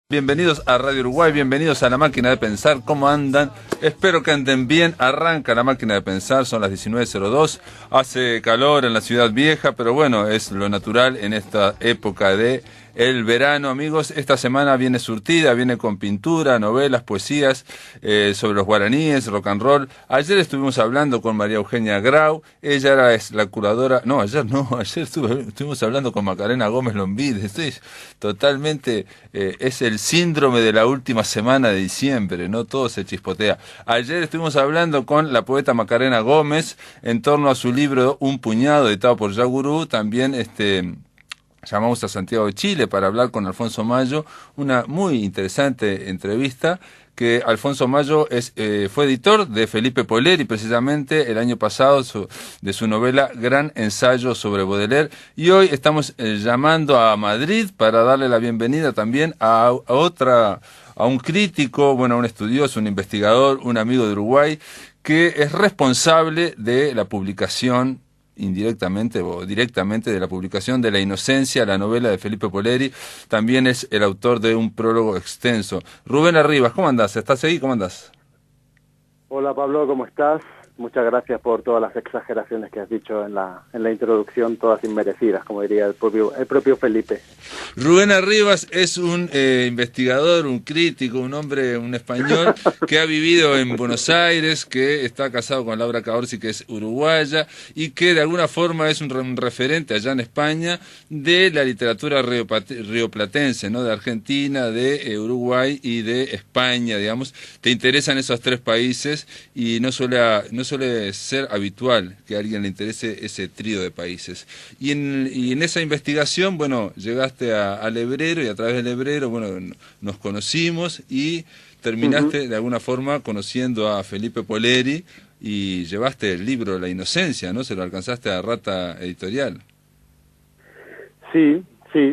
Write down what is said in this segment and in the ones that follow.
Bienvenidos a Radio Uruguay, bienvenidos a La Máquina de Pensar. ¿Cómo andan? Espero que anden bien. Arranca La Máquina de Pensar, son las 19:02. Hace calor en la ciudad vieja, pero bueno, es lo natural en esta época de el verano, amigos. Esta semana viene surtida, viene con pintura, novelas, poesías sobre los guaraníes, rock and roll. Ayer estuvimos hablando con María Eugenia Grau, ella es la curadora, ayer estuvimos hablando con Macarena Gómez Lombide. Estoy totalmente, es el síndrome de la última semana de diciembre, ¿no? Todo se chispotea. Ayer estuvimos hablando con la poeta Macarena Gómez en torno a su libro Un puñado, editado por Yagurú. También llamamos a Santiago de Chile para hablar con Alfonso Mayo, una muy interesante entrevista, que Alfonso Mayo fue editor de Felipe Polleri, precisamente el año pasado, de su novela Gran Ensayo sobre Baudelaire, y hoy estamos llamando a Madrid para darle la bienvenida también a un crítico, bueno, a un estudioso, un investigador, un amigo de Uruguay, que es responsable de la publicación indirectamente o directamente de la publicación de La Inocencia, la novela de Felipe Polleri. También es el autor de un prólogo extenso. Rubén Arribas, ¿cómo andás? ¿Estás ahí? ¿Cómo andás? Hola Pablo, ¿cómo estás? Muchas gracias por todas las exageraciones que has dicho en la introducción, todas inmerecidas, como diría el propio Felipe. Rubén Arribas es un investigador, un crítico, un hombre, un español que ha vivido en Buenos Aires, que está casado con Laura Caorsi, que es uruguaya, y que de alguna forma es un referente allá en España de la literatura rioplatense, ¿no? De Argentina, de Uruguay y de España, digamos. Te interesan esos tres países y no suele ser habitual que a alguien le interese ese trío de países. Y en esa investigación, bueno, llegaste al Hebrero, y a través del Hebrero, bueno, nos conocimos y terminaste de alguna forma conociendo a Felipe Polleri y llevaste el libro La Inocencia, ¿no? Se lo alcanzaste a Rata Editorial. Sí,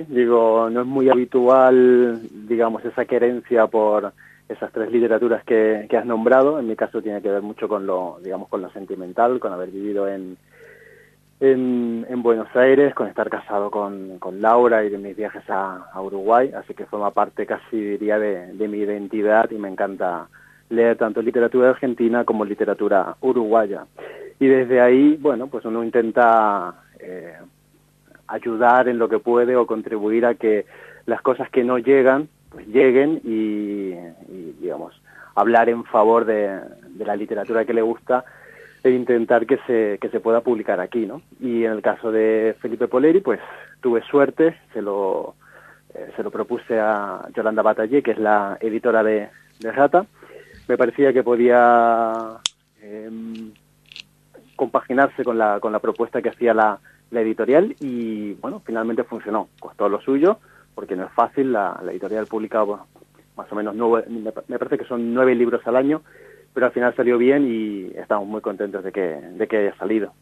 digo, no es muy habitual, digamos, esa querencia por esas tres literaturas que has nombrado. En mi caso tiene que ver mucho con lo sentimental, con haber vivido en Buenos Aires, con estar casado con Laura y de mis viajes a Uruguay, así que forma parte casi, diría, de mi identidad, y me encanta leer tanto literatura argentina como literatura uruguaya. Y desde ahí, bueno, pues uno intenta ayudar en lo que puede o contribuir a que las cosas que no llegan, pues lleguen, y digamos, hablar en favor de la literatura que le gusta e intentar que se pueda publicar aquí, ¿no? Y en el caso de Felipe Polleri, pues tuve suerte, se lo propuse a Yolanda Bataller, que es la editora de Rata. Me parecía que podía compaginarse con la propuesta que hacía la editorial, y bueno, finalmente funcionó. Costó lo suyo, porque no es fácil. La editorial publica más o menos me parece que son 9 libros al año, pero al final salió bien y estamos muy contentos de que haya salido.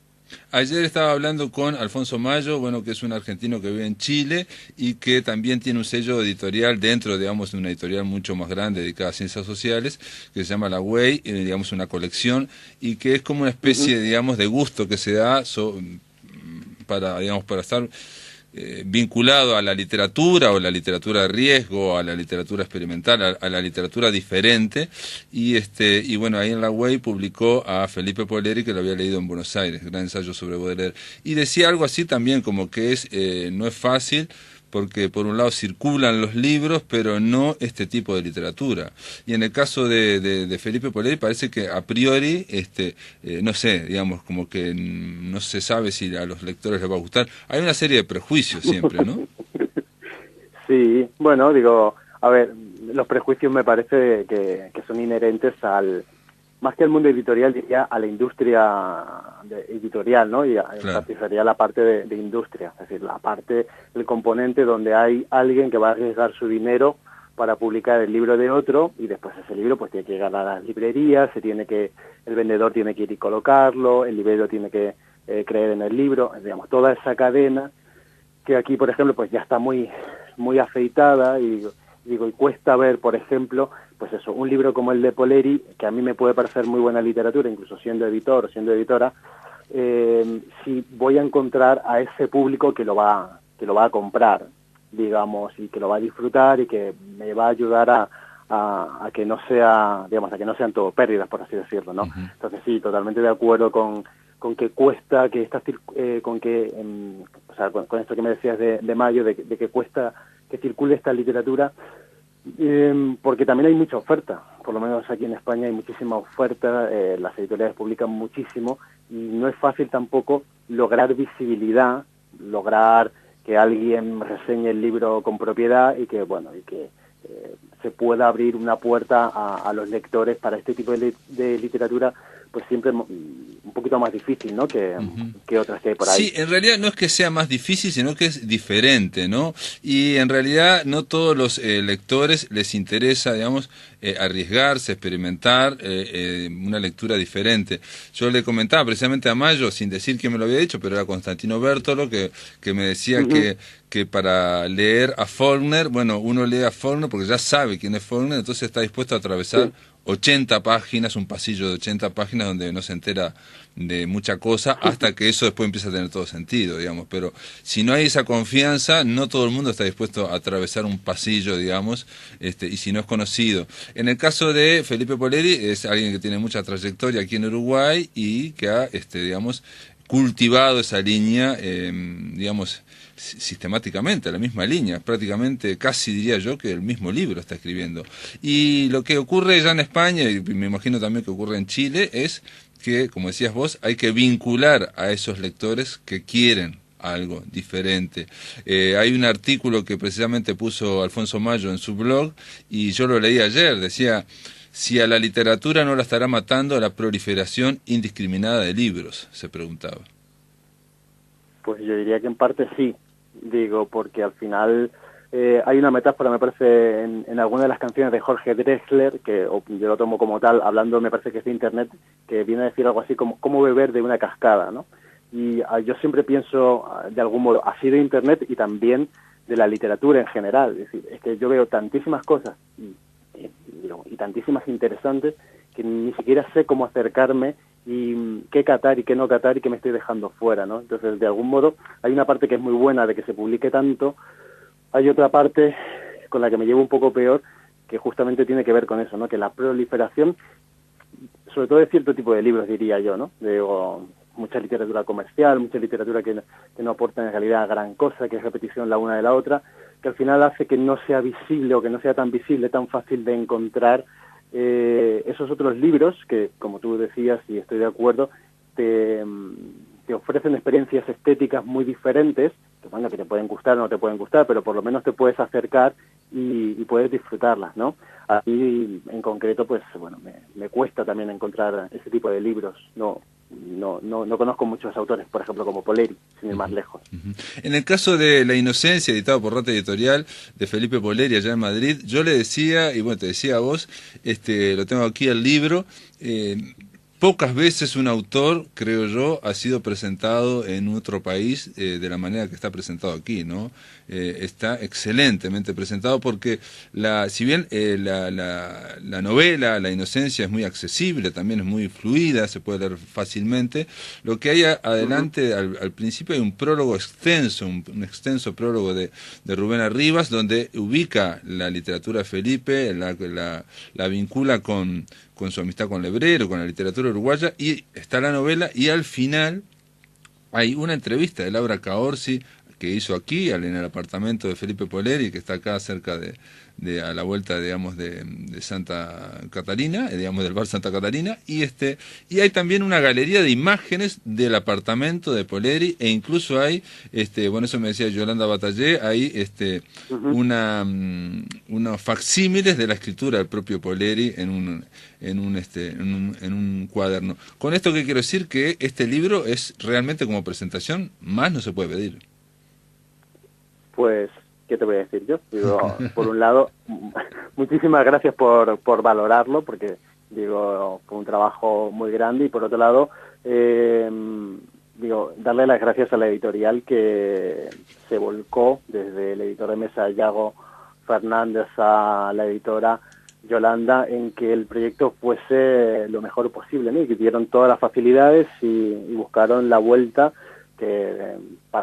Ayer estaba hablando con Alfonso Mayo, bueno, que es un argentino que vive en Chile y que también tiene un sello editorial dentro, digamos, de una editorial mucho más grande dedicada a ciencias sociales, que se llama La Way, digamos, una colección, y que es como una especie, digamos, de gusto que se da para estar vinculado a la literatura, o la literatura de riesgo, a la literatura experimental, a la literatura diferente, y bueno, ahí en La Way publicó a Felipe Polleri, que lo había leído en Buenos Aires, Gran Ensayo sobre Baudelaire, y decía algo así también, como que no es fácil, porque por un lado circulan los libros, pero no este tipo de literatura. Y en el caso de Felipe Polleri parece que a priori, no sé, digamos, como que no se sabe si a los lectores les va a gustar. Hay una serie de prejuicios siempre, ¿no? Sí, bueno, digo, a ver, los prejuicios me parece que son inherentes más que al mundo editorial, diría a la industria editorial, ¿no? Y enfatizaría la parte de industria, es decir, la parte, el componente donde hay alguien que va a arriesgar su dinero para publicar el libro de otro, y después ese libro pues tiene que llegar a las librerías, el vendedor tiene que ir y colocarlo, el librero tiene que creer en el libro, digamos, toda esa cadena que aquí, por ejemplo, pues ya está muy afeitada, y cuesta ver, por ejemplo, pues eso, un libro como el de Polleri, que a mí me puede parecer muy buena literatura, incluso siendo editor o siendo editora, si voy a encontrar a ese público que lo va a comprar. digamos, y que lo va a disfrutar y que me va a ayudar a que no sea, digamos, a que no sean todo pérdidas, por así decirlo, ¿no? Entonces sí, totalmente de acuerdo con que cuesta que o sea, con esto que me decías de Mayo, de que cuesta que circule esta literatura, porque también hay mucha oferta, por lo menos aquí en España hay muchísima oferta, las editoriales publican muchísimo y no es fácil tampoco lograr visibilidad, lograr que alguien reseñe el libro con propiedad y que, bueno, y que se pueda abrir una puerta a los lectores para este tipo de literatura, pues siempre un poquito más difícil, ¿no? Que otras que hay por ahí. Sí, en realidad no es que sea más difícil, sino que es diferente, ¿no? Y en realidad no todos los lectores les interesa, digamos, arriesgarse, experimentar una lectura diferente. Yo le comentaba precisamente a Mayo, sin decir que me lo había dicho, pero era Constantino Bertolo, que me decía que para leer a Faulkner, bueno, uno lee a Faulkner porque ya sabe quién es Faulkner, entonces está dispuesto a atravesar 80 páginas, un pasillo de 80 páginas donde no se entera de mucha cosa, hasta que eso después empieza a tener todo sentido, digamos. Pero si no hay esa confianza, no todo el mundo está dispuesto a atravesar un pasillo, digamos, y si no es conocido. En el caso de Felipe Polleri, es alguien que tiene mucha trayectoria aquí en Uruguay y que ha, digamos, cultivado esa línea, digamos, sistemáticamente, la misma línea, prácticamente casi diría yo que el mismo libro está escribiendo. Y lo que ocurre ya en España, y me imagino también que ocurre en Chile, es que, como decías vos, hay que vincular a esos lectores que quieren algo diferente. Hay un artículo que precisamente puso Alfonso Mayo en su blog, y yo lo leí ayer, decía: si a la literatura no la estará matando la proliferación indiscriminada de libros, se preguntaba. Pues yo diría que en parte sí, digo, porque al final hay una metáfora, me parece, en alguna de las canciones de Jorge Drexler, que yo lo tomo como tal, hablando, me parece que es de Internet, que viene a decir algo así como cómo beber de una cascada, ¿no? Y yo siempre pienso, de algún modo, así de Internet y también de la literatura en general. Es decir, es que yo veo tantísimas cosas y tantísimas interesantes que ni siquiera sé cómo acercarme y qué catar y qué no catar y qué me estoy dejando fuera, ¿no? Entonces, de algún modo, hay una parte que es muy buena de que se publique tanto, hay otra parte con la que me llevo un poco peor, que justamente tiene que ver con eso, ¿no? Que la proliferación, sobre todo de cierto tipo de libros, diría yo, ¿no? Digo, mucha literatura comercial, mucha literatura que no aporta en realidad gran cosa, que es repetición la una de la otra, que al final hace que no sea visible o que no sea tan visible, tan fácil de encontrar esos otros libros que, como tú decías, y estoy de acuerdo, te ofrecen experiencias estéticas muy diferentes, que bueno, que te pueden gustar o no te pueden gustar, pero por lo menos te puedes acercar y puedes disfrutarlas, ¿no? A mí, en concreto, pues bueno, me cuesta también encontrar ese tipo de libros. No conozco muchos autores, por ejemplo, como Polleri, sin ir más lejos. En el caso de La Inocencia, editado por Rata Editorial, de Felipe Polleri, allá en Madrid, yo le decía, y bueno, te decía a vos, lo tengo aquí el libro, pocas veces un autor, creo yo, ha sido presentado en otro país de la manera que está presentado aquí, ¿no? Está excelentemente presentado porque, si bien la novela, La Inocencia, es muy accesible, también es muy fluida, se puede leer fácilmente, lo que hay adelante, al principio hay un prólogo extenso, un extenso prólogo de Rubén Arribas, donde ubica la literatura de Felipe, la vincula con su amistad con Lebrero, con la literatura uruguaya, y está la novela, y al final hay una entrevista de Laura Caorsi que hizo aquí, en el apartamento de Felipe Polleri, que está acá cerca a la vuelta, digamos, de Santa Catalina, digamos, del bar Santa Catalina, y hay también una galería de imágenes del apartamento de Polleri, e incluso hay, bueno, eso me decía Yolanda Batallé, hay unos facsímiles de la escritura del propio Polleri en un cuaderno. Con esto, ¿qué quiero decir? Que este libro es realmente, como presentación, más no se puede pedir. Pues, ¿qué te voy a decir yo? Digo, por un lado, muchísimas gracias por valorarlo, porque, digo, fue un trabajo muy grande, y por otro lado, digo, darle las gracias a la editorial que se volcó, desde el editor de mesa, Yago Fernández, a la editora Yolanda, en que el proyecto fuese lo mejor posible, ¿no? Y que dieron todas las facilidades y buscaron la vuelta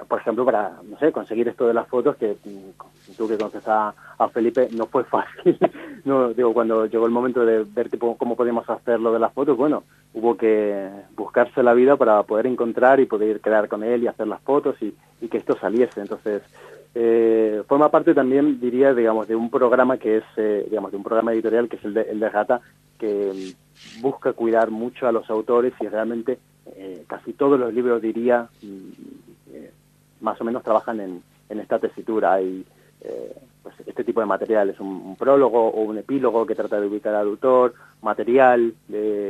por ejemplo, para, no sé, conseguir esto de las fotos, que tú que conoces a Felipe, no fue fácil. No, digo, cuando llegó el momento de ver cómo podíamos hacer lo de las fotos, bueno, hubo que buscarse la vida para poder encontrar y poder quedar con él y hacer las fotos y que esto saliese. Entonces, forma parte también, diría, digamos, de un programa que es, digamos, de un programa editorial que es el de Gata, que busca cuidar mucho a los autores y realmente casi todos los libros, diría, más o menos trabajan en esta tesitura. Hay pues este tipo de materiales, un prólogo o un epílogo que trata de ubicar al autor, material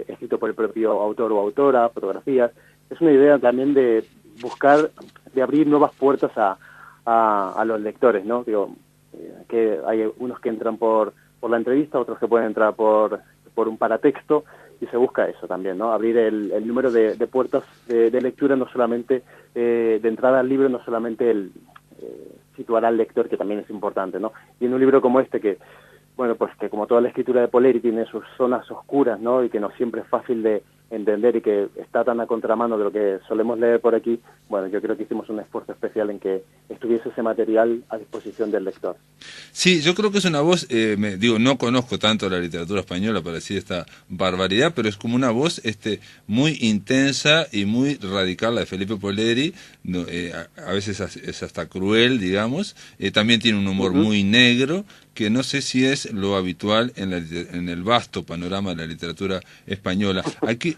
escrito por el propio autor o autora, fotografías. Es una idea también de buscar, de abrir nuevas puertas a los lectores, ¿no? Digo, que hay unos que entran por la entrevista, otros que pueden entrar por un paratexto, y se busca eso también, ¿no? Abrir el número de puertas de lectura, no solamente de entrada al libro, no solamente el situar al lector, que también es importante, ¿no? Y en un libro como este, que, bueno, pues que como toda la escritura de Poleri tiene sus zonas oscuras, ¿no? Y que no siempre es fácil de entender y que está tan a contramano de lo que solemos leer por aquí, bueno, yo creo que hicimos un esfuerzo especial en que estuviese ese material a disposición del lector. Sí, yo creo que es una voz, no conozco tanto la literatura española para decir esta barbaridad, pero es como una voz muy intensa y muy radical la de Felipe Poleri, a veces es hasta cruel, digamos, también tiene un humor muy negro, que no sé si es lo habitual en el vasto panorama de la literatura española.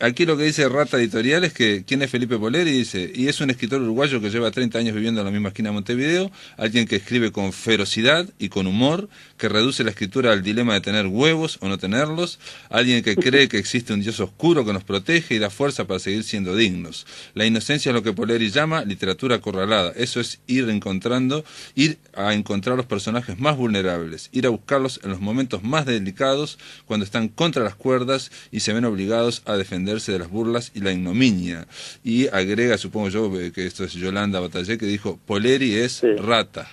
Aquí lo que dice Rata Editorial es que ¿quién es Felipe Poleri? Dice, y es un escritor uruguayo que lleva 30 años viviendo en la misma esquina de Montevideo, alguien que escribe con ferocidad y con humor, que reduce la escritura al dilema de tener huevos o no tenerlos, alguien que cree que existe un Dios oscuro que nos protege y da fuerza para seguir siendo dignos. La inocencia es lo que Poleri llama literatura acorralada. Eso es ir a encontrar los personajes más vulnerables, ir a buscarlos en los momentos más delicados, cuando están contra las cuerdas y se ven obligados a defenderse de las burlas y la ignominia. Y agrega, supongo yo, que esto es Yolanda Batallé, que dijo, Poleri es rata.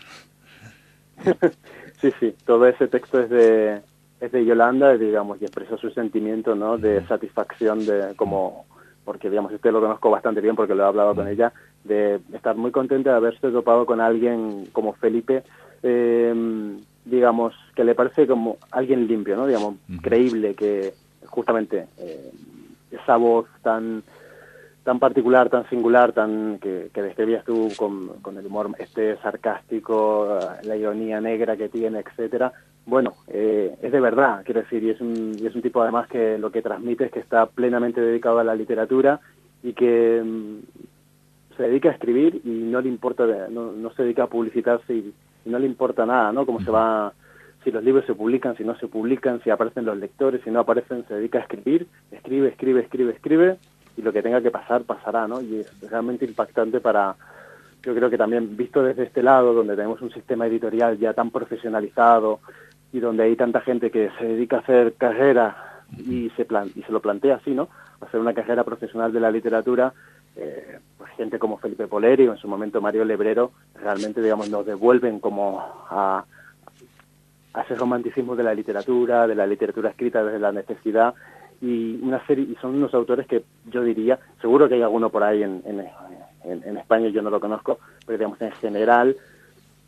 Sí, todo ese texto es de Yolanda, digamos, y expresa su sentimiento, ¿no?, de satisfacción, porque, digamos, usted lo conozco bastante bien porque lo he hablado con ella, de estar muy contenta de haberse topado con alguien como Felipe, digamos, que le parece como alguien limpio, ¿no?, digamos, creíble, que justamente esa voz tan particular, tan singular, que describías tú con el humor sarcástico, la ironía negra que tiene, etcétera. Bueno, es de verdad, quiero decir, y es un tipo además que lo que transmite es que está plenamente dedicado a la literatura y que se dedica a escribir y no le importa, no se dedica a publicitarse y no le importa nada, ¿no? Cómo se va, si los libros se publican, si no se publican, si aparecen los lectores, si no aparecen, se dedica a escribir, escribe, y lo que tenga que pasar, pasará, ¿no? Y es realmente impactante yo creo que también visto desde este lado, donde tenemos un sistema editorial ya tan profesionalizado y donde hay tanta gente que se dedica a hacer carrera y se lo plantea así, ¿no?, hacer una carrera profesional de la literatura, pues gente como Felipe Poleri o en su momento Mario Lebrero, realmente, digamos, nos devuelven como a ese romanticismo de la literatura escrita desde la necesidad, y son unos autores que yo diría, seguro que hay alguno por ahí en España, yo no lo conozco, pero digamos en general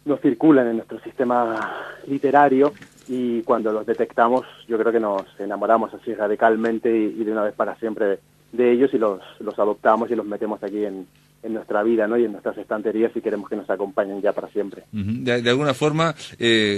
no circulan en nuestro sistema literario, y cuando los detectamos yo creo que nos enamoramos así radicalmente y de una vez para siempre de ellos, y los adoptamos y los metemos aquí en nuestra vida, ¿no?, y en nuestras estanterías, y queremos que nos acompañen ya para siempre. De alguna forma,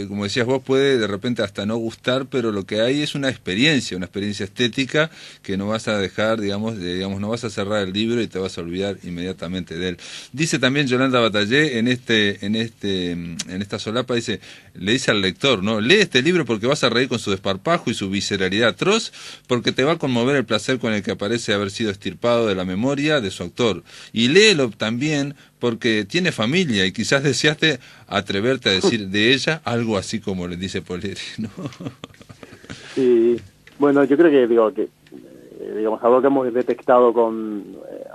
como decías vos, puede de repente hasta no gustar, pero lo que hay es una experiencia estética que no vas a dejar, digamos, no vas a cerrar el libro y te vas a olvidar inmediatamente de él. Dice también Yolanda Batallé en esta solapa, le dice al lector, ¿no?, lee este libro porque vas a reír con su desparpajo y su visceralidad atroz, porque te va a conmover el placer con el que aparece haber sido extirpado de la memoria de su autor, y léelo también porque tiene familia y quizás deseaste atreverte a decir de ella algo así como le dice Poleri, ¿no? Sí, bueno, yo creo que digamos, algo que hemos detectado con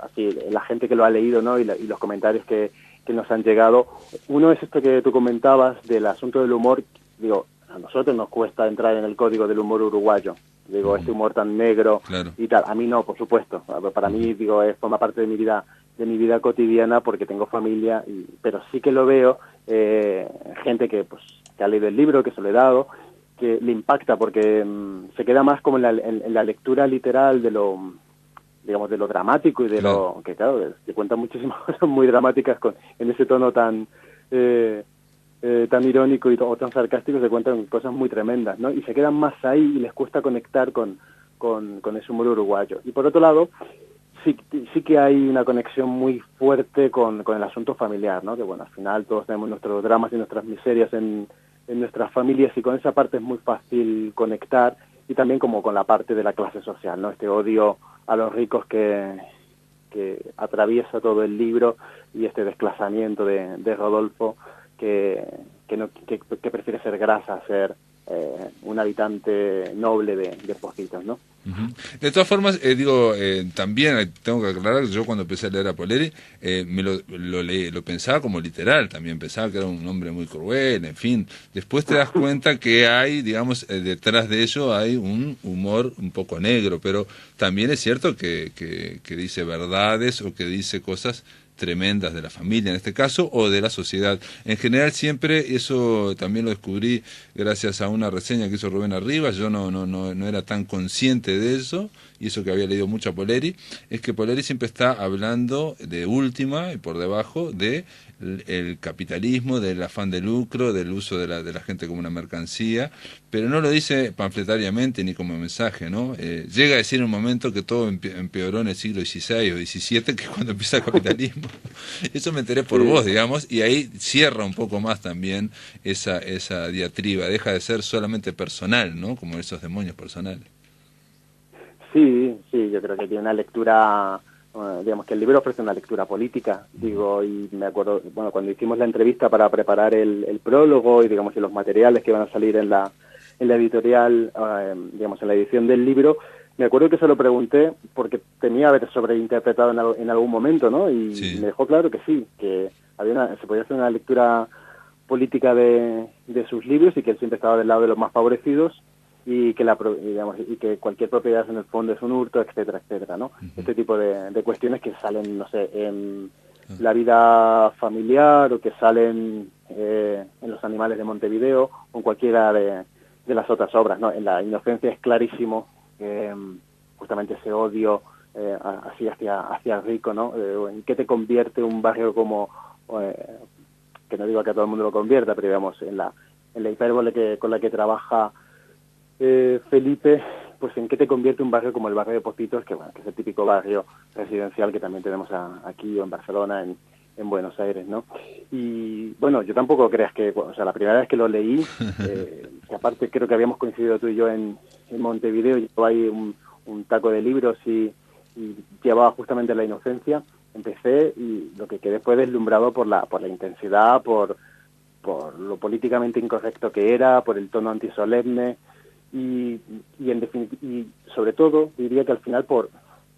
así la gente que lo ha leído, ¿no?, y los comentarios que nos han llegado. Uno es esto que tú comentabas del asunto del humor. Digo, a nosotros nos cuesta entrar en el código del humor uruguayo. Digo, este humor tan negro, claro, y tal. A mí no, por supuesto. Para mí, forma parte de mi vida mi vida cotidiana porque tengo familia, pero sí que lo veo, gente que ha leído el libro, que se lo he dado, que le impacta porque se queda más como en la lectura literal de lo, digamos, de lo dramático y de lo que, claro, se cuentan muchísimas cosas muy dramáticas en ese tono tan tan irónico o tan sarcástico, se cuentan cosas muy tremendas, ¿no? Y se quedan más ahí y les cuesta conectar con ese humor uruguayo. Y por otro lado, sí que hay una conexión muy fuerte con el asunto familiar, ¿no? Que bueno, al final todos tenemos nuestros dramas y nuestras miserias en nuestras familias, y con esa parte es muy fácil conectar, y también como con la parte de la clase social, ¿no? Este odio a los ricos que atraviesa todo el libro, y este desclasamiento de Rodolfo que prefiere ser grasa a ser un habitante noble de Pocitos, ¿no? De todas formas, también tengo que aclarar que yo cuando empecé a leer a Poleri, lo pensaba como literal, también pensaba que era un hombre muy cruel, en fin. Después te das cuenta que hay, digamos, detrás de ello hay un humor un poco negro, pero también es cierto que dice verdades o que dice cosas tremendas de la familia en este caso, o de la sociedad. En general siempre, eso también lo descubrí gracias a una reseña que hizo Rubén Arribas, yo no era tan consciente de eso, y eso que había leído mucho a Poleri, es que Poleri siempre está hablando de última y por debajo de el capitalismo, del afán de lucro, del uso de la gente como una mercancía, pero no lo dice panfletariamente ni como mensaje, ¿no? Llega a decir en un momento que todo empeoró en el siglo XVI o XVII, que es cuando empieza el capitalismo. Eso me enteré por vos, digamos, y ahí cierra un poco más también esa diatriba, deja de ser solamente personal, ¿no? Como esos demonios personales. Sí, yo creo que tiene una lectura, digamos que el libro ofrece una lectura política, digo, y me acuerdo, bueno, cuando hicimos la entrevista para preparar el prólogo y, digamos, y los materiales que van a salir en la editorial, digamos, en la edición del libro, me acuerdo que se lo pregunté porque temía haber sobreinterpretado en algún momento, ¿no? Y sí, me dejó claro que sí, que se podía hacer una lectura política de sus libros, y que él siempre estaba del lado de los más favorecidos, y que y que cualquier propiedad en el fondo es un hurto, etcétera, etcétera, ¿no? Este tipo de cuestiones que salen, no sé, en la vida familiar, o que salen en Los animales de Montevideo, o en cualquiera de las otras obras, ¿no? En La inocencia es clarísimo justamente ese odio así hacia el rico, ¿no? ¿En qué te convierte un barrio como, que no digo que a todo el mundo lo convierta, pero digamos, en la hipérbole con la que trabaja Felipe, pues en qué te convierte un barrio como el barrio de Pocitos, que bueno, que es el típico barrio residencial que también tenemos aquí, o en Barcelona, en Buenos Aires, ¿no? Y bueno, yo tampoco creas que, o sea, la primera vez que lo leí, que aparte creo que habíamos coincidido tú y yo en Montevideo, llevaba ahí un taco de libros y llevaba justamente La inocencia, empecé, y lo que quedé fue deslumbrado por la intensidad, por lo políticamente incorrecto que era, por el tono antisolemne, y sobre todo diría que al final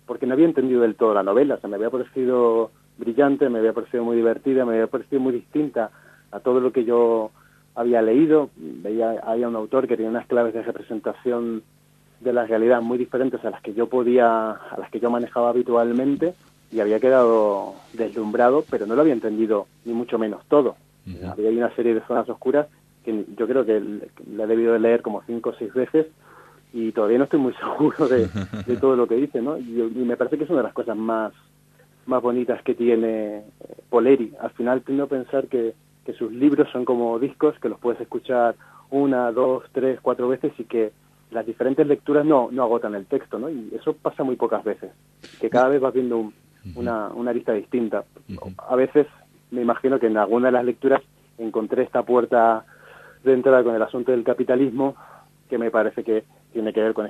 porque no había entendido del todo la novela. O sea, me había parecido brillante, me había parecido muy divertida, me había parecido muy distinta a todo lo que yo había leído. Había un autor que tenía unas claves de representación de la realidad muy diferentes a las que yo manejaba habitualmente, y había quedado deslumbrado, pero no lo había entendido ni mucho menos todo. Había una serie de zonas oscuras que yo creo que la he debido de leer como 5 o 6 veces, y todavía no estoy muy seguro de todo lo que dice, ¿no? Y me parece que es una de las cosas más bonitas que tiene Poleri. Al final tiendo a pensar que sus libros son como discos que los puedes escuchar 1, 2, 3, 4 veces, y que las diferentes lecturas no agotan el texto, ¿no? Y eso pasa muy pocas veces, que cada vez vas viendo una arista distinta. A veces me imagino que en alguna de las lecturas encontré esta puerta de entrada con el asunto del capitalismo, que me parece que tiene que ver con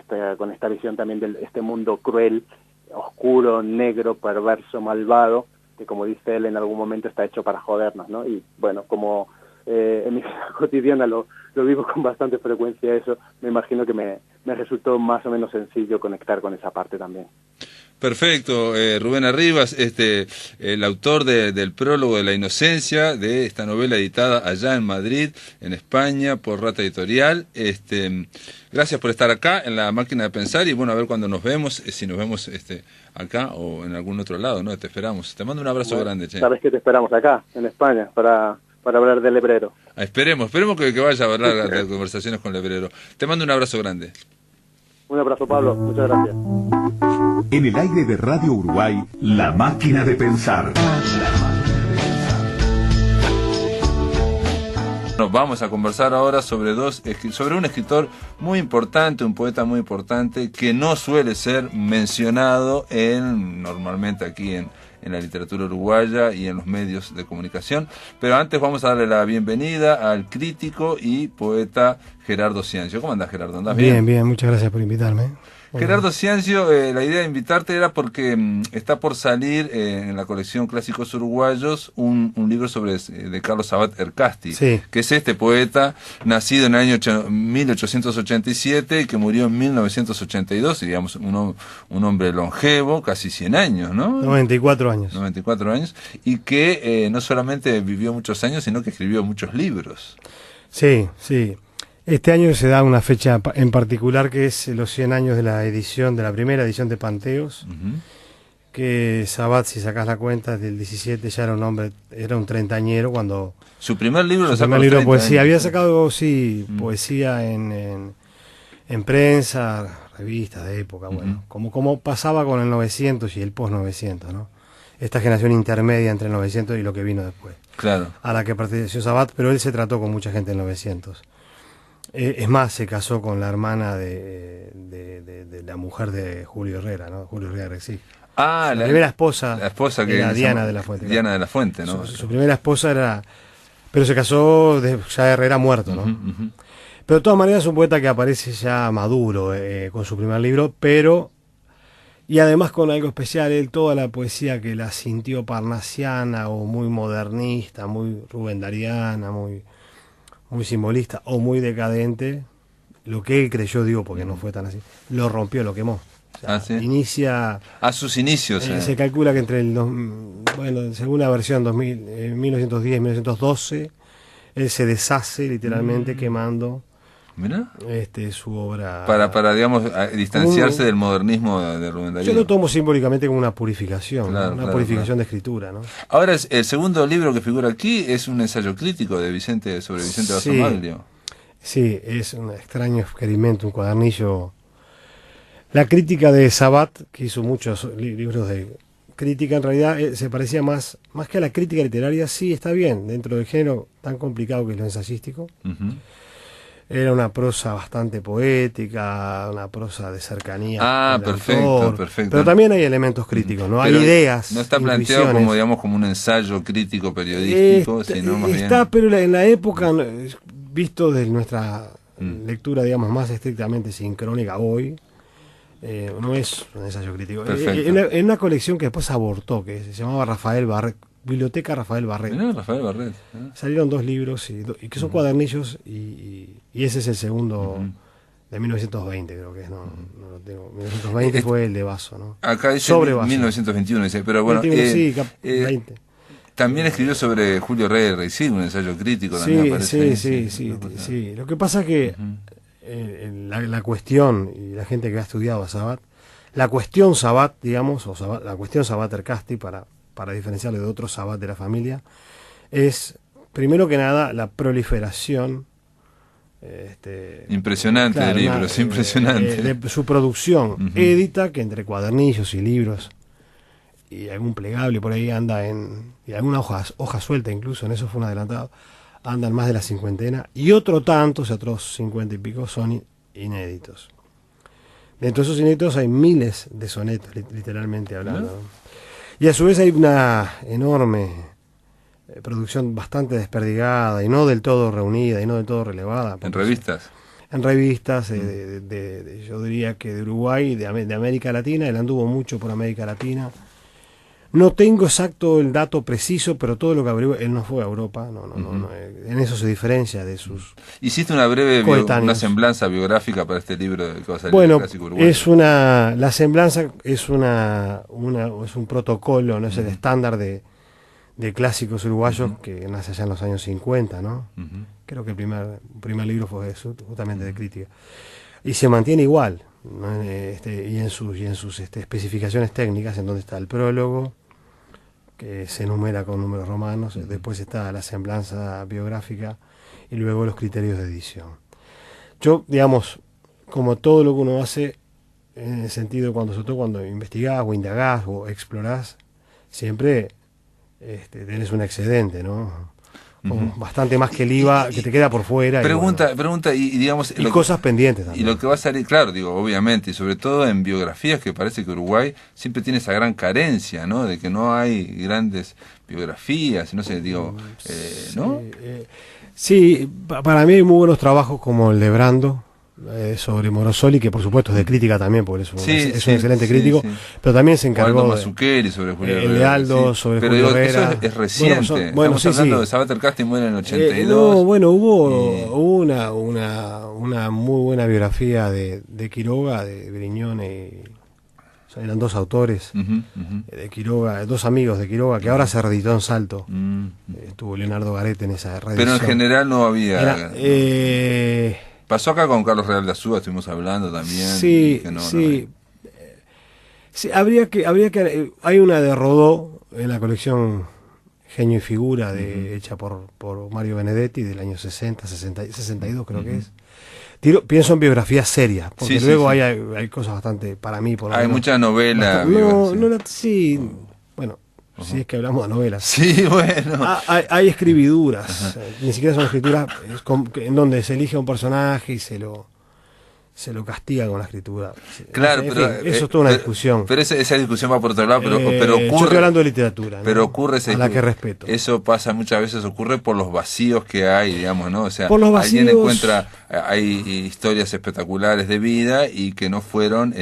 esta visión también de este mundo cruel, oscuro, negro, perverso, malvado, que, como dice él, en algún momento está hecho para jodernos, ¿no? Y bueno, como en mi vida cotidiana lo vivo con bastante frecuencia eso, me imagino que me resultó más o menos sencillo conectar con esa parte también. Perfecto, Rubén Arribas, el autor del prólogo de La Inocencia, de esta novela editada allá en Madrid, en España, por Rata Editorial. Gracias por estar acá en la máquina de pensar y bueno, a ver cuando nos vemos, si nos vemos acá o en algún otro lado, ¿no? Te esperamos. Te mando un abrazo grande, che. Sabes que te esperamos acá, en España, para hablar del Lebrero. Esperemos que vaya a hablar de conversaciones con Lebrero. Te mando un abrazo grande. Un abrazo, Pablo. Muchas gracias. En el aire de Radio Uruguay, La Máquina de Pensar. Nos vamos a conversar ahora sobre un escritor muy importante, un poeta muy importante, que no suele ser mencionado normalmente aquí en la literatura uruguaya y en los medios de comunicación. Pero antes vamos a darle la bienvenida al crítico y poeta Gerardo Ciancio. ¿Cómo andás, Gerardo? ¿Andás bien? Bien, muchas gracias por invitarme. Gerardo Ciancio, la idea de invitarte era porque está por salir en la colección Clásicos Uruguayos un libro de Carlos Sabat Ercasti, sí, que es este poeta nacido en el año 1887 y que murió en 1982, y digamos un hombre longevo, casi 100 años, ¿no? 94 años. 94 años, y que no solamente vivió muchos años, sino que escribió muchos libros. Sí. Este año se da una fecha en particular que es los 100 años de la primera edición de Panteos, que Sabat, si sacás la cuenta, del 17 ya era un treintañero cuando... Su primer libro lo sacó. Su primer libro de poesía, había sacado, poesía en prensa, revistas de época, bueno, como pasaba con el 900 y el post-900, ¿no? Esta generación intermedia entre el 900 y lo que vino después. Claro. A la que perteneció Sabat, pero él se trató con mucha gente en 900. Es más, se casó con la hermana de la mujer de Julio Herrera, ¿no? Julio Herrera Rexig. Ah, la primera esposa. La esposa que era Diana de la Fuente. Diana de la Fuente, ¿no? Su primera esposa era... Pero se casó ya Herrera muerto, ¿no? Pero de todas maneras es un poeta que aparece ya maduro con su primer libro, pero... Y además con algo especial, él toda la poesía que la sintió parnasiana o muy modernista, muy rubendariana, muy simbolista o muy decadente, lo que él creyó, digo, porque no fue tan así, lo rompió, lo quemó. O sea, ¿sí? Inicia... A sus inicios. Se calcula que entre según la versión 1910 y 1912, él se deshace literalmente quemando ¿Mirá? Su obra. Para digamos, distanciarse del modernismo de Rubén Darío. Yo lo tomo simbólicamente como una purificación, claro, una purificación de escritura, ¿no? Ahora, el segundo libro que figura aquí es un ensayo crítico de Vicente Bassomaglio. Sí, es un extraño experimento, un cuadernillo. La crítica de Sabat, que hizo muchos libros de crítica, en realidad se parecía más que a la crítica literaria. Sí, está bien, dentro del género tan complicado que es lo ensayístico. Era una prosa bastante poética, una prosa de cercanía. Perfecto. Pero también hay elementos críticos, ¿no? Hay ideas. No está planteado como, digamos, como un ensayo crítico periodístico, sino más bien... Pero en la época, visto desde nuestra lectura, digamos, más estrictamente sincrónica hoy, no es un ensayo crítico. En una colección que después abortó, que se llamaba Rafael Barret, Biblioteca Rafael Barret. Rafael Barret. Salieron 2 libros y que son cuadernillos y ese es el segundo de 1920, creo que es, no lo tengo. 1920 fue el de Basso, ¿no? Acá dice sobre Basso. 1921, dice, pero bueno, 20. También escribió sobre Julio Herrera Rexig, un ensayo crítico también aparece. Sí. Lo que pasa es que la cuestión, y la gente que ha estudiado a Sabat, la cuestión Sabat, digamos, la cuestión Sabat Ercasti, para diferenciarle de otros Sabat de la familia, es, primero que nada, la proliferación impresionante de libros, impresionante. De su producción édita, que entre cuadernillos y libros y algún plegable por ahí anda y alguna hoja suelta incluso, en eso fue un adelantado, andan más de la 50, y otros 50 y pico son inéditos. Dentro de esos inéditos hay miles de sonetos, literalmente hablando. Y a su vez hay una enorme producción bastante desperdigada y no del todo reunida y no del todo relevada. ¿En revistas? En revistas, yo diría que de Uruguay, de América Latina. Él anduvo mucho por América Latina. No tengo exacto el dato preciso, pero todo lo que abrió, él no fue a Europa, en eso se diferencia de sus... Hiciste una breve coetáneos. una semblanza biográfica para este libro que va a salir, Bueno, el clásico uruguayo. la semblanza es es un protocolo, no es el estándar de clásicos uruguayos que nace allá en los años 50, ¿no? Creo que el primer libro fue eso, justamente de crítica. Y se mantiene igual, ¿no? Y en sus especificaciones técnicas, en donde está el prólogo, que se enumera con números romanos, después está la semblanza biográfica y luego los criterios de edición. Yo, digamos, como todo lo que uno hace, en el sentido cuando investigás o indagás o explorás, siempre tenés un excedente, ¿no? Bastante más que el IVA que te queda por fuera. Pregunta, y digamos... Y cosas pendientes también. Y lo que va a salir, claro, digo, obviamente, y sobre todo en biografías, que parece que Uruguay siempre tiene esa gran carencia, ¿no? De que no hay grandes biografías, no sé, digo, ¿no? Sí, para mí hay muy buenos trabajos como el de Brando, sobre Morosoli, que por supuesto es de crítica también, porque es un excelente crítico, pero también se encargó Aldo Mazzucchelli sobre Julio Herrera, de Aldo, sobre pero Julio digo, Herrera. Eso es reciente. Estamos hablando de Sabater Casti, muere en el 82. No, bueno, hubo una muy buena biografía de Quiroga, de Brignone, o sea, eran dos autores de Quiroga, dos amigos de Quiroga, que ahora se reeditó en Salto. Estuvo Leonardo Garete en esa reedición. Pero en general no había... Pasó acá con Carlos Real de Azúa, estuvimos hablando también. Sí, sí, habría que hay una de Rodó en la colección Genio y Figura hecha por Mario Benedetti del año 62 creo que es. Pienso en biografías serias, porque luego hay cosas bastante, para mí, por lo hay menos, mucha novela. Bueno, si es que hablamos de novelas. Sí, bueno. Hay escribiduras, ni siquiera son escrituras en donde se elige un personaje y se lo castiga con la escritura. Claro, en pero fin, eso es toda una discusión. Pero esa discusión va por otro lado, pero ocurre. Yo estoy hablando de literatura, ¿no? Pero ocurre a la que respeto. Eso pasa muchas veces, ocurre por los vacíos que hay, digamos, ¿no? O sea, por los vacíos, alguien encuentra, hay historias espectaculares de vida y que no fueron,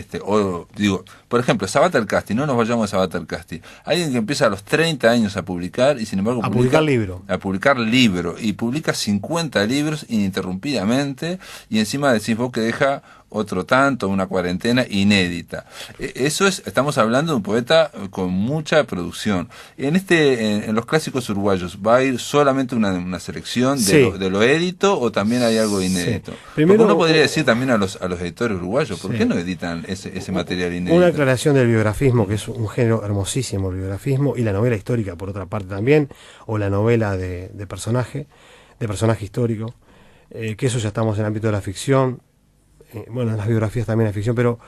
por ejemplo, Sabater Casti, no nos vayamos a Sabater Casti. Alguien que empieza a los 30 años a publicar y sin embargo a publicar libro y publica 50 libros ininterrumpidamente y encima decís vos que deja otro tanto, una cuarentena inédita. Estamos hablando de un poeta con mucha producción. En los clásicos uruguayos, ¿va a ir solamente una selección de lo edito o también hay algo inédito? Sí. Primero, porque uno podría decir también a los editores uruguayos, ¿por qué no editan ese material inédito? Una aclaración del biografismo, que es un género hermosísimo, el biografismo, y la novela histórica, por otra parte también, o la novela de personaje histórico, que eso ya estamos en el ámbito de la ficción. Bueno, en las biografías también hay ficción, pero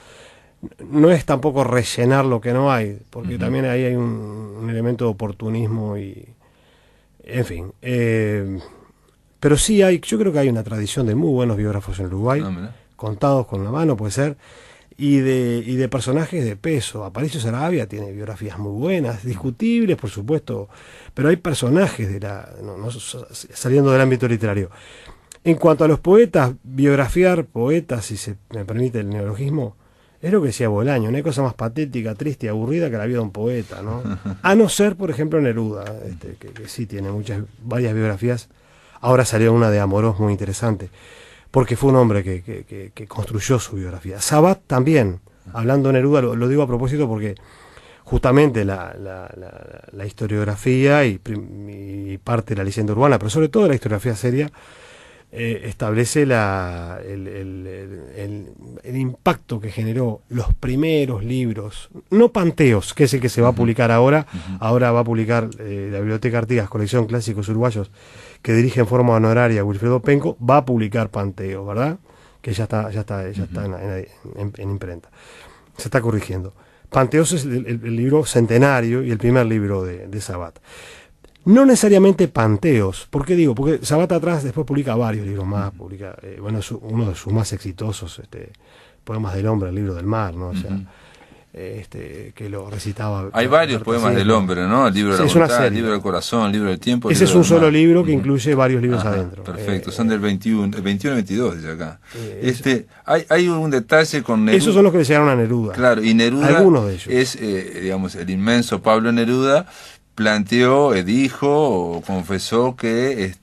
no es tampoco rellenar lo que no hay, porque también ahí hay un elemento de oportunismo y, en fin. Pero sí yo creo que hay una tradición de muy buenos biógrafos en Uruguay, contados con la mano, puede ser, y de personajes de peso. Aparicio Saravia tiene biografías muy buenas, discutibles, por supuesto, pero hay personajes saliendo del ámbito literario. En cuanto a los poetas, biografiar poetas, si se me permite el neologismo, es lo que decía Bolaño, no hay cosa más patética, triste y aburrida que la vida de un poeta, ¿no? A no ser, por ejemplo, Neruda, que sí tiene varias biografías. Ahora salió una de Amorós muy interesante, porque fue un hombre que construyó su biografía. Sabat también, hablando de Neruda, lo digo a propósito porque justamente la historiografía y parte de la leyenda urbana, pero sobre todo la historiografía seria, establece el impacto que generó los primeros libros, no Panteos, que es el que se va a publicar ahora. Ahora va a publicar la Biblioteca Artigas, colección clásicos uruguayos, que dirige en forma honoraria Wilfredo Penco, va a publicar Panteos, ¿verdad? Que ya está en imprenta. Se está corrigiendo. Panteos es el libro centenario y el primer libro de Sabat. No necesariamente Panteos. ¿Por qué digo? Porque Sabat atrás después publica varios libros más. Publica, uno de sus más exitosos, Poemas del Hombre, el libro del mar, ¿no? O sea, que lo recitaba. Hay varios poemas del hombre, ¿no? El libro de la es una voluntad, el serie. libro del corazón, el libro del tiempo. Ese es un solo libro que incluye varios libros Ajá, adentro. Perfecto, son del 21 y 22, dice acá. Hay un detalle con Neruda. Esos son los que le llegaron a Neruda. Claro, y Neruda algunos de ellos. es, digamos, el inmenso Pablo Neruda planteó, dijo o confesó que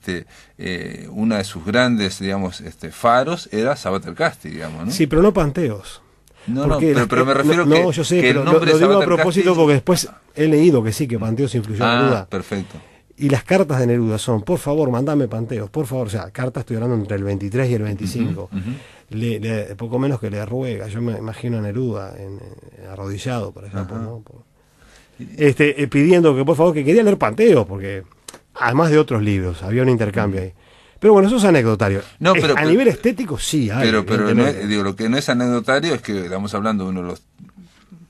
una de sus grandes, digamos, faros era Sabater Casti, digamos, ¿no? Sí, pero no panteos. No, Porque pero me refiero no, yo sé, que pero el nombre lo digo a Sabater propósito Casti... porque después he leído que sí, que Panteos influyó en Neruda. Perfecto. Y las cartas de Neruda son, por favor, mandame Panteos, por favor, o sea, cartas estoy hablando entre el 23 y el 25. Poco menos que le ruega, yo me imagino a Neruda arrodillado, por ejemplo, ¿no? Pidiendo que por favor, que quería leer Panteos, porque además de otros libros, había un intercambio ahí. Pero bueno, eso es anecdotario. No, pero, a nivel estético sí hay. Pero no es, digo, lo que no es anecdotario es que estamos hablando de uno de los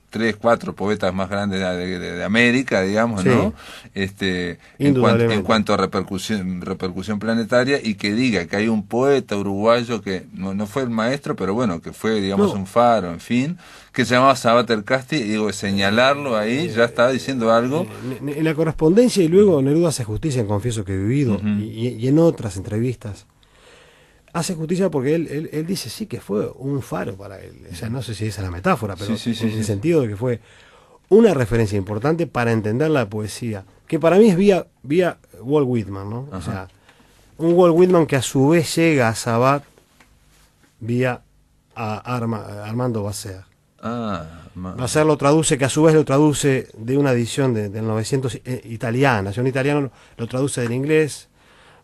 3, 4 poetas más grandes de América, digamos, sí, ¿no? En cuanto a repercusión planetaria, y que diga que hay un poeta uruguayo que no fue el maestro, pero bueno, que fue, digamos, un faro, en fin, que se llamaba Sabater Casti, y digo, señalarlo ahí ya está diciendo algo. En la correspondencia, y luego Neruda hace justicia en Confieso que he vivido, y en otras entrevistas, hace justicia porque él dice sí que fue un faro para él. O sea, no sé si esa es la metáfora, pero en el sentido de que fue una referencia importante para entender la poesía, que para mí es vía Walt Whitman, ¿no? Ajá. O sea, un Walt Whitman que a su vez llega a Sabat vía a Armando Basser. Basser lo traduce, que a su vez lo traduce de una edición del 900 italiana. Un italiano lo traduce del inglés.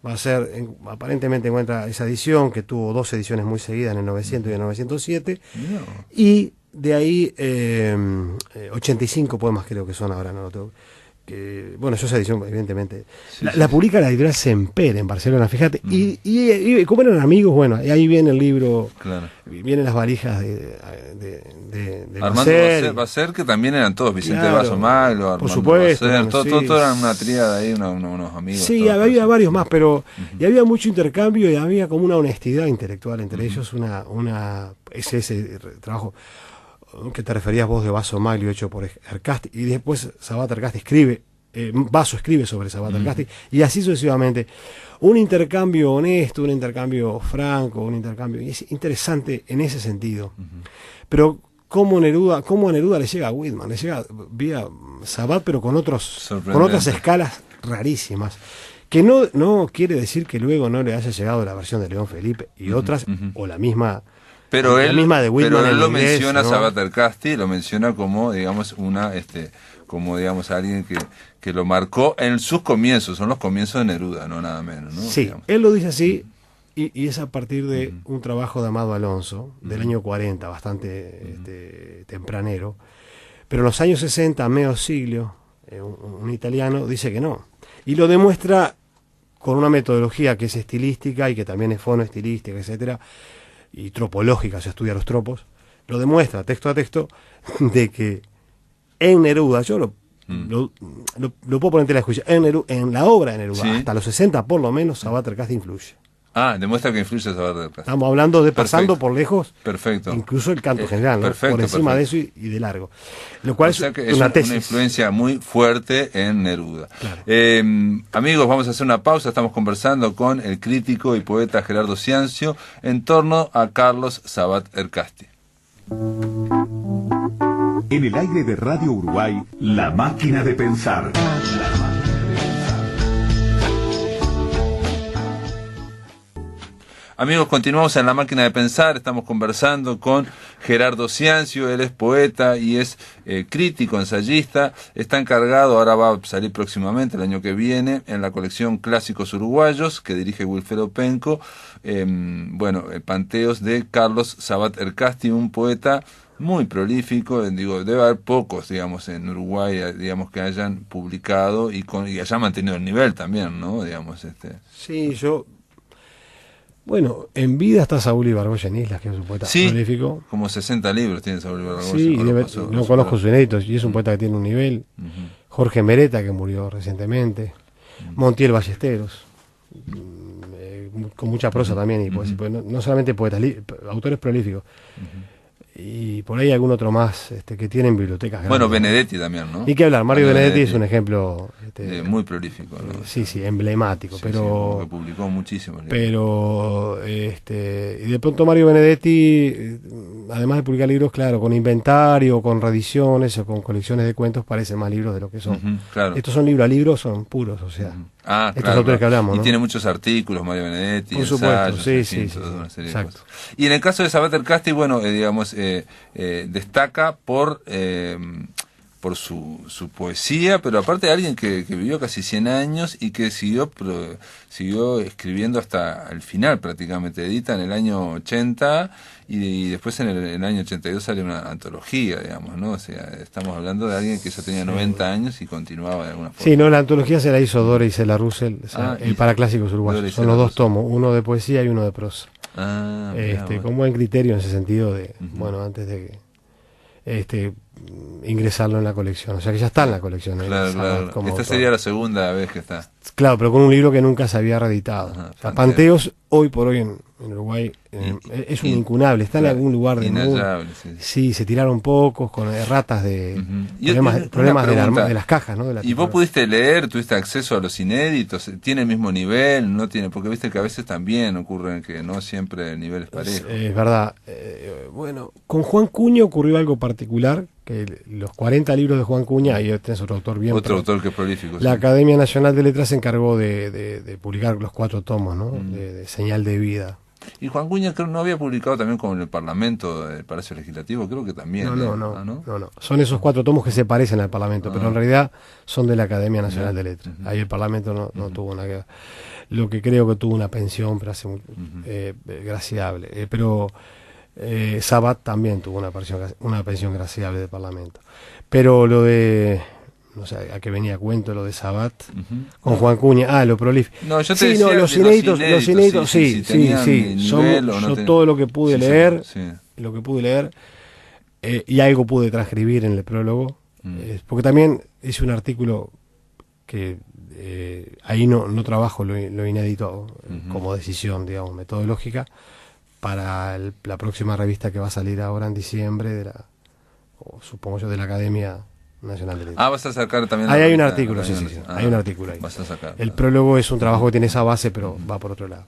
Va a ser, aparentemente encuentra esa edición, que tuvo 2 ediciones muy seguidas en el 900 y el 907, y de ahí 85 poemas creo que son ahora, no lo tengo. Bueno, yo esa edición, evidentemente, la publica la editorial Semper en Barcelona, fíjate, y como eran amigos, bueno, y ahí viene el libro, vienen las valijas de Armando Basser, que también eran todos, Vicente Vaso Maglo, Armando, por supuesto, Basser, todo eran una tríada ahí, unos amigos. Sí, había varios más, pero y había mucho intercambio y había como una honestidad intelectual entre ellos, ese trabajo que te referías vos de Vaso Maglo hecho por Ercasti, y después Sabater Casti escribe, Vaso escribe sobre Sabater Casti, y así sucesivamente. Un intercambio honesto, un intercambio franco, un intercambio, y es interesante en ese sentido. Pero cómo a Neruda le llega a Whitman, le llega vía Sabat, pero con otras escalas rarísimas. Que no quiere decir que luego no le haya llegado la versión de León Felipe y otras, o la misma. Pero él lo inglés, menciona, ¿no? Sabater Casti, lo menciona como, digamos, como, digamos, alguien que lo marcó en sus comienzos, son los comienzos de Neruda, no nada menos, ¿no? Sí, digamos. Él lo dice así, y es a partir de un trabajo de Amado Alonso, del año 40, bastante tempranero, pero en los años 60, medio siglo, un italiano dice que no, y lo demuestra con una metodología que es estilística y que también es fonoestilística, etcétera, y tropológica, se estudia los tropos, lo demuestra texto a texto, de que en Neruda, yo lo puedo poner en tela de juicio, en la obra de Neruda, hasta los 60 por lo menos, Sabater Casti influye. Demuestra que influye Sabater Casti. Estamos hablando de pasando por lejos, perfecto, incluso el canto general, ¿no? Por encima de eso y de largo. Lo cual es una tesis. Una influencia muy fuerte en Neruda. Claro. Amigos, vamos a hacer una pausa. Estamos conversando con el crítico y poeta Gerardo Ciancio en torno a Carlos Sabater Casti. En el aire de Radio Uruguay, La Máquina de Pensar. Amigos, continuamos en La Máquina de Pensar. Estamos conversando con Gerardo Ciancio. Él es poeta y es crítico, ensayista. Está encargado, ahora va a salir próximamente, el año que viene, en la colección Clásicos Uruguayos, que dirige Wilfredo Penco. Panteos de Carlos Sabater Casti, un poeta muy prolífico. Debe haber pocos, digamos, en Uruguay, digamos, que hayan publicado y hayan mantenido el nivel también, ¿no? Digamos, Sí, Bueno, en vida está Saúl Ibargoyen en Islas, que es un poeta prolífico. Como 60 libros tiene Saúl Ibargoyen. Sí, no conozco sus inéditos, y es un poeta que tiene un nivel. Jorge Mereta, que murió recientemente. Montiel Ballesteros, con mucha prosa también, y no solamente poetas, autores prolíficos. y por ahí algún otro más que tienen bibliotecas grandes. Bueno, Benedetti también, ¿no? Ni que hablar, Mario Benedetti es un ejemplo muy prolífico, ¿no? sí, emblemático, Sí, pero que publicó muchísimos libros. pero y de pronto Mario Benedetti, además de publicar libros, claro, con inventario, con reediciones o con colecciones de cuentos, parecen más libros de lo que son. Claro. Estos son libro a libro, son puros, o sea. Estos claro, autores que hablamos, y ¿no? tiene muchos artículos, Mario Benedetti, Por supuesto, ensayos, sí, toda una serie de exacto. cosas. Y en el caso de Sabater Casti, bueno, digamos, destaca por su poesía, pero aparte de alguien que vivió casi 100 años y que siguió escribiendo hasta el final prácticamente. Edita en el año 80 y después en el año 82 sale una antología, digamos, ¿no? O sea, estamos hablando de alguien que ya tenía 90 años y continuaba de alguna forma. Sí, no, la antología se la hizo Dora Isela Russell, o sea, el para clásicos uruguayos. Son los dos tomos, uno de poesía y uno de prosa. Con buen criterio en ese sentido de, bueno, antes de ingresarlo en la colección, o sea que ya está en la colección. Claro. Esta sería la segunda vez que está. Claro, pero con un libro que nunca se había reeditado. Panteos, hoy por hoy en Uruguay, es un incunable, está en algún lugar del mundo. Sí, se tiraron pocos con erratas de problemas de las cajas, ¿no? ¿Y vos pudiste leer, tuviste acceso a los inéditos? ¿Tiene el mismo nivel? ¿No tiene? Porque viste que a veces también ocurre que no siempre el nivel es parejo. Es verdad. Bueno, con Juan Cuña ocurrió algo particular, que los 40 libros de Juan Cuña, ahí tenés otro autor bien. Otro autor que es prolífico. La Academia Nacional de Letras se encargó de publicar los 4 tomos, ¿no? De Señal de Vida. Y Juan Cuña creo no había publicado también con el Parlamento del Palacio Legislativo, creo que también. No. Son esos 4 tomos que se parecen al Parlamento, pero en realidad son de la Academia Nacional de Letras. Ahí el Parlamento no tuvo nada que ver. Lo que creo que tuvo una pensión, pero hace graciable. Pero Sabat también tuvo una pensión graciable del Parlamento. Pero lo de... No sé a qué venía a cuento lo de Sabat con Juan Cuña. Lo prolífico. No, yo te decía los inéditos, sí. Yo todo lo que pude leer, y algo pude transcribir en el prólogo, porque también hice un artículo que ahí no trabajo lo inédito como decisión, digamos, metodológica, para la próxima revista que va a salir ahora en diciembre, supongo yo, de la Academia Nacional de Letras. Vas a sacar también. Ahí hay un artículo, sí. Hay un artículo ahí. Vas a sacar. El prólogo es un trabajo que tiene esa base, pero va por otro lado.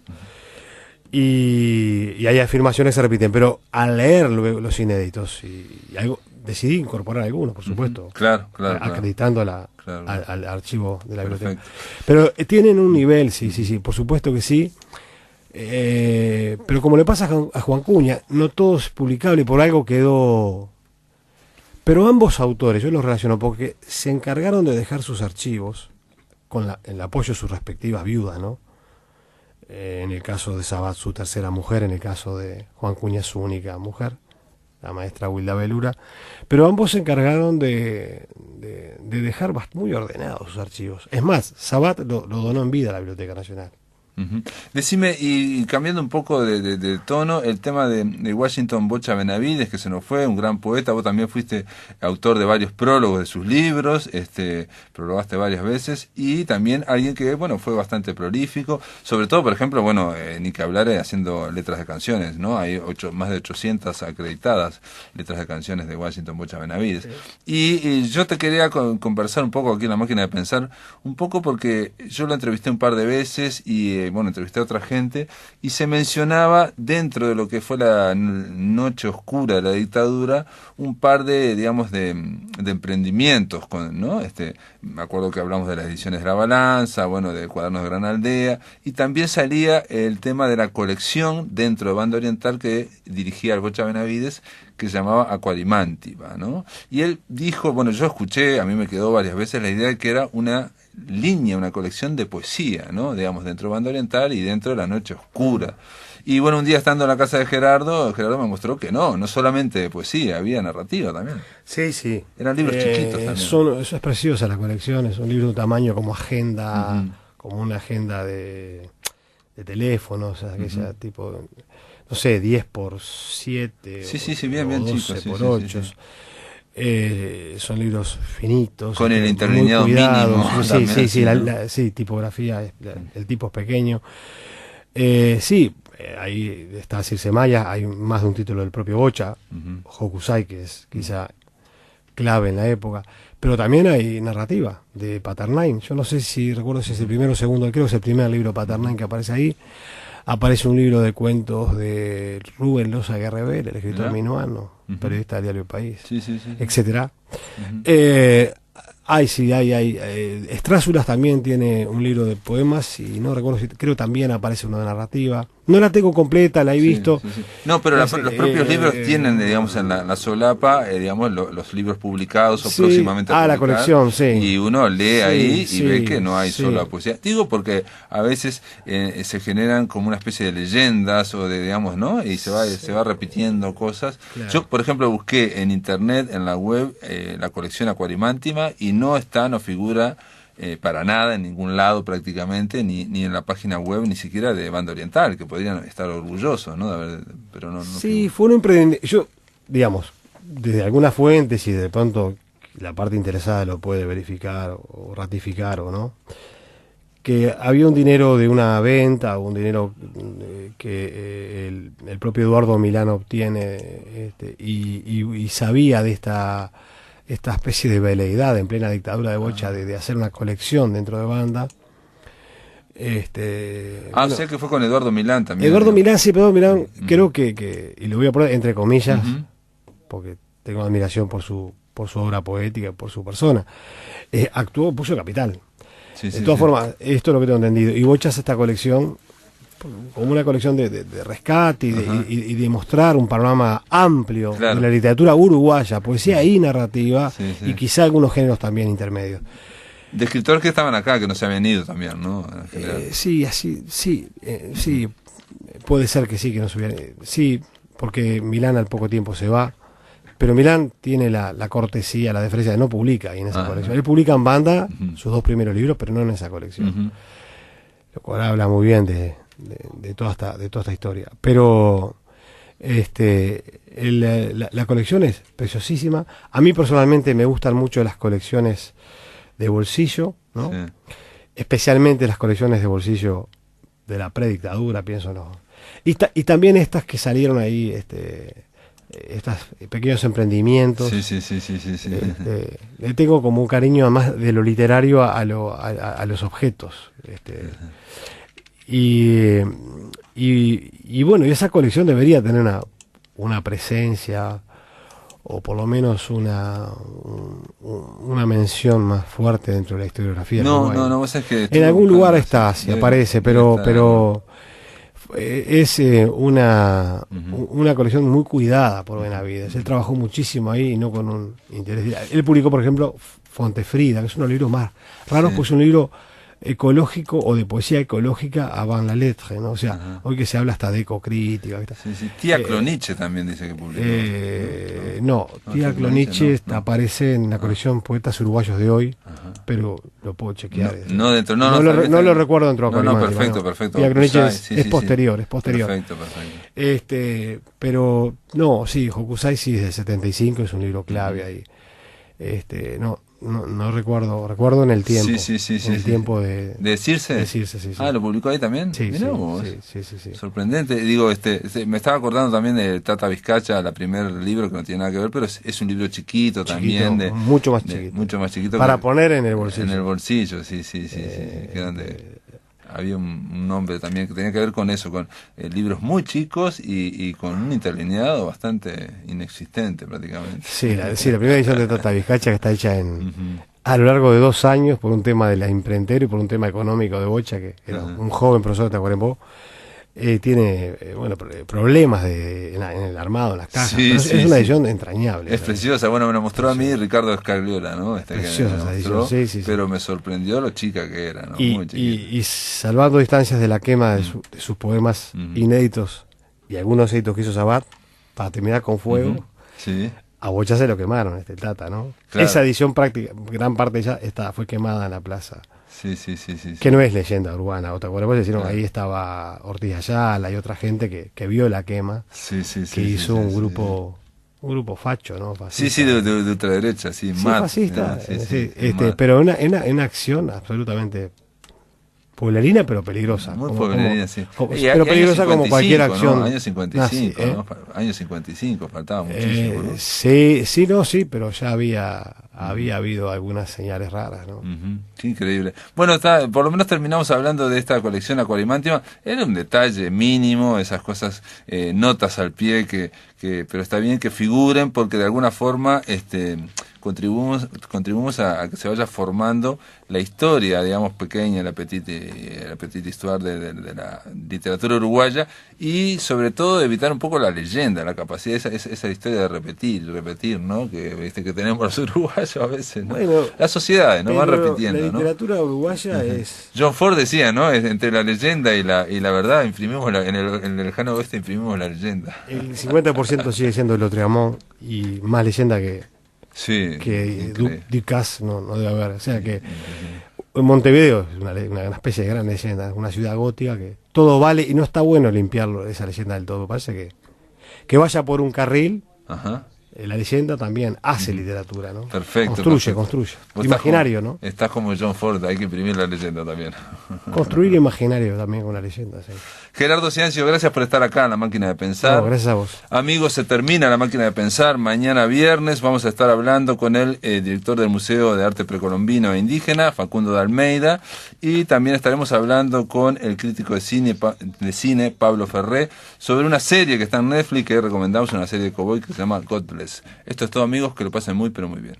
Y hay afirmaciones que se repiten, pero al leer los inéditos y algo, decidí incorporar algunos, por supuesto. Claro. Acreditando al archivo de la biblioteca. Pero tienen un nivel, sí, por supuesto que sí. Pero como le pasa a Juan Cuña, no todo es publicable y por algo quedó. Pero ambos autores, yo los relaciono porque se encargaron de dejar sus archivos con el apoyo de sus respectivas viudas, ¿no? En el caso de Sabat, su tercera mujer, en el caso de Juan Cuña, su única mujer, la maestra Wilda Belura. Pero ambos se encargaron de dejar muy ordenados sus archivos. Es más, Sabat lo donó en vida a la Biblioteca Nacional. Decime, y cambiando un poco de tono, el tema de Washington Bocha Benavides, que se nos fue, un gran poeta. Vos también fuiste autor de varios prólogos de sus libros, prologaste varias veces, y también alguien que, bueno, fue bastante prolífico, sobre todo, por ejemplo, ni que hablar haciendo letras de canciones, ¿no? Hay más de 800 acreditadas letras de canciones de Washington Bocha Benavides. Sí. Y yo te quería conversar un poco aquí en La Máquina de Pensar, un poco porque yo lo entrevisté un par de veces y entrevisté a otra gente y se mencionaba dentro de lo que fue la noche oscura de la dictadura un par de, digamos, de emprendimientos, ¿no? Me acuerdo que hablamos de las ediciones de La Balanza, de Cuadernos de Gran Aldea, y también salía el tema de la colección dentro de Banda Oriental que dirigía el Bocha Benavides, que se llamaba Aquarimantiva, ¿no? Y él dijo, yo escuché, a mí me quedó varias veces la idea de que era una colección de poesía, ¿no? Digamos, dentro de Banda Oriental y dentro de La Noche Oscura. Y un día estando en la casa de Gerardo me mostró que no solamente de poesía, había narrativa también. Sí. Eran libros chiquitos también. Eso es preciosa la colección, es un libro de tamaño como agenda, como una agenda de teléfonos, aquella tipo, no sé, 10x7, sí, bien 12 chico, por 8. Son libros finitos, con el interlineado mínimo. Sí, tipografía, el tipo es pequeño. ahí está Circe Maya, hay más de un título del propio Bocha, Hokusai, que es quizá clave en la época, pero también hay narrativa de Paternain. Yo no sé si recuerdo si es el primero o segundo, creo que es el primer libro de Paternain que aparece ahí. Aparece un libro de cuentos de Rubén Loza Guerrever, el escritor minuano, periodista del diario El País, etcétera. Hay Estrázulas también tiene un libro de poemas y no recuerdo si, creo también aparece uno de narrativa. No la tengo completa, la he visto. No, pero los propios libros tienen, digamos, en la solapa, digamos, los libros publicados o próximamente a publicar, la colección, sí. Y uno lee ahí y ve que no hay solo poesía. Digo porque a veces se generan como una especie de leyendas o de, digamos, ¿no? Y se va repitiendo cosas. Claro. Yo, por ejemplo, busqué en internet, en la web, la colección Aquarimántima y no está, no figura para nada en ningún lado prácticamente, ni en la página web, ni siquiera de Banda Oriental, que podrían estar orgullosos, ¿no? Pero no sí, fue un emprendimiento. Yo, digamos, desde algunas fuentes y de pronto la parte interesada lo puede verificar o ratificar o no, que había un dinero de una venta, un dinero que el propio Eduardo Milán obtiene y sabía de esta especie de veleidad en plena dictadura de Bocha de hacer una colección dentro de Banda. O sea que fue con Eduardo Milán también. Eduardo Milán, sí, Eduardo Milán, creo que, y lo voy a poner entre comillas, porque tengo admiración por su obra poética, por su persona, puso capital. De todas formas, esto es lo que tengo entendido. Y Bocha hace esta colección como una colección de rescate y de mostrar un panorama amplio de la literatura uruguaya, poesía y narrativa, y quizá algunos géneros también intermedios. De escritores que estaban acá, que no se habían ido también, ¿no? Sí, puede ser que sí, que no se hubieran. Sí, porque Milán al poco tiempo se va, pero Milán tiene la cortesía, la deferencia de no publica ahí en esa colección. Él publica en Banda sus 2 primeros libros, pero no en esa colección. Lo cual habla muy bien de toda esta historia. Pero la colección es preciosísima. A mí personalmente me gustan mucho las colecciones de bolsillo, ¿no? Sí. Especialmente las colecciones de bolsillo de la predictadura, pienso, ¿no? Y también estas que salieron ahí, estos pequeños emprendimientos. Sí. Le tengo como un cariño, además de lo literario, a los objetos. Y bueno, y esa colección debería tener una presencia, o por lo menos una mención más fuerte dentro de la historiografía. No, vos es que en algún lugar está, si aparece, pero es una colección muy cuidada por Benavides. Él trabajó muchísimo ahí y no con un interés. Él publicó, por ejemplo, Fontefrida, que es uno de los libros más raros, pues es un libro ecológico o de poesía ecológica avant la lettre, ¿no? O sea, hoy que se habla hasta de ecocrítica. Tía Cloniche también dice que publicó. Tía Cloniche aparece en la colección Poetas Uruguayos de Hoy, pero lo puedo chequear. No lo recuerdo dentro de perfecto. Tía Cloniche es posterior. Perfecto. Pero no, sí, Hokusai sí es del 75, es un libro clave ahí. No recuerdo en el tiempo. El tiempo de Circe. Sí. ¿Lo publicó ahí también? Sí. Sorprendente. Digo, me estaba acordando también de Tata Vizcacha, la primer libro que no tiene nada que ver, pero es un libro chiquito también. Mucho más chiquito. Para poner en el bolsillo. En el bolsillo, sí. Grande. Había un nombre también que tenía que ver con eso, con libros muy chicos y con un interlineado bastante inexistente prácticamente. Sí, la primera edición de Tata Vizcacha, que está hecha a lo largo de 2 años por un tema de la imprentera y por un tema económico de Bocha, que era un joven profesor de Tacuarembó, tiene problemas en el armado, en las cajas. Es una edición entrañable. Es preciosa. Bueno, me lo mostró a mí Ricardo Escagliola, ¿no? Preciosa esa edición, pero me sorprendió lo chica que era, ¿no? Muy chiquita. Y salvando distancias de la quema de sus poemas inéditos y algunos éxitos que hizo Sabat para terminar con fuego, a Bocha se lo quemaron, Tata, ¿no? Claro. Esa edición práctica, gran parte de ella fue quemada en la plaza. Sí. Que no es leyenda urbana, ahí estaba Ortiz Ayala y otra gente que vio la quema, que hizo un grupo facho, ¿no? Fascista. De ultraderecha, fascista. Pero en una acción absolutamente pueblerina, pero peligrosa. Muy pueblerina, sí. Pero peligrosa como cualquier acción. ¿No? Año 55, nazi, ¿no? Año 55, faltaba muchísimo, ¿no? Sí, pero ya había habido algunas señales raras, ¿no? Qué increíble. Bueno, por lo menos terminamos hablando de esta colección Acuarimantima. Era un detalle mínimo, esas cosas, notas al pie, pero está bien que figuren porque de alguna forma contribuimos a que se vaya formando la historia, digamos, pequeña, la petite histoire de la literatura uruguaya, y sobre todo evitar un poco la leyenda, la capacidad, esa historia de repetir, ¿no? Que tenemos los uruguayos a veces, ¿no? Bueno, las sociedades, ¿no? Van repitiendo, la literatura uruguaya es... John Ford decía, ¿no? Entre la leyenda y la verdad, imprimimos en el lejano oeste imprimimos la leyenda. El 50% sigue siendo el Lautréamont, y más leyenda que Ducas no debe haber. O sea que Montevideo es una especie de gran leyenda, una ciudad gótica que todo vale, y no está bueno limpiarlo, esa leyenda del todo. Parece que vaya por un carril. Ajá. La leyenda también hace literatura, ¿no? Perfecto. Construye. Imaginario, ¿no? Estás como John Ford, hay que imprimir la leyenda también. Construir imaginario también con la leyenda, sí. Gerardo Ciancio, gracias por estar acá en La Máquina de Pensar. No, gracias a vos. Amigos, se termina La Máquina de Pensar. Mañana viernes vamos a estar hablando con el director del Museo de Arte Precolombino e Indígena, Facundo de Almeida, y también estaremos hablando con el crítico de cine Pablo Ferré, sobre una serie que está en Netflix que recomendamos, una serie de cowboy que se llama Godless. Esto es todo, amigos, que lo pasen muy pero muy bien.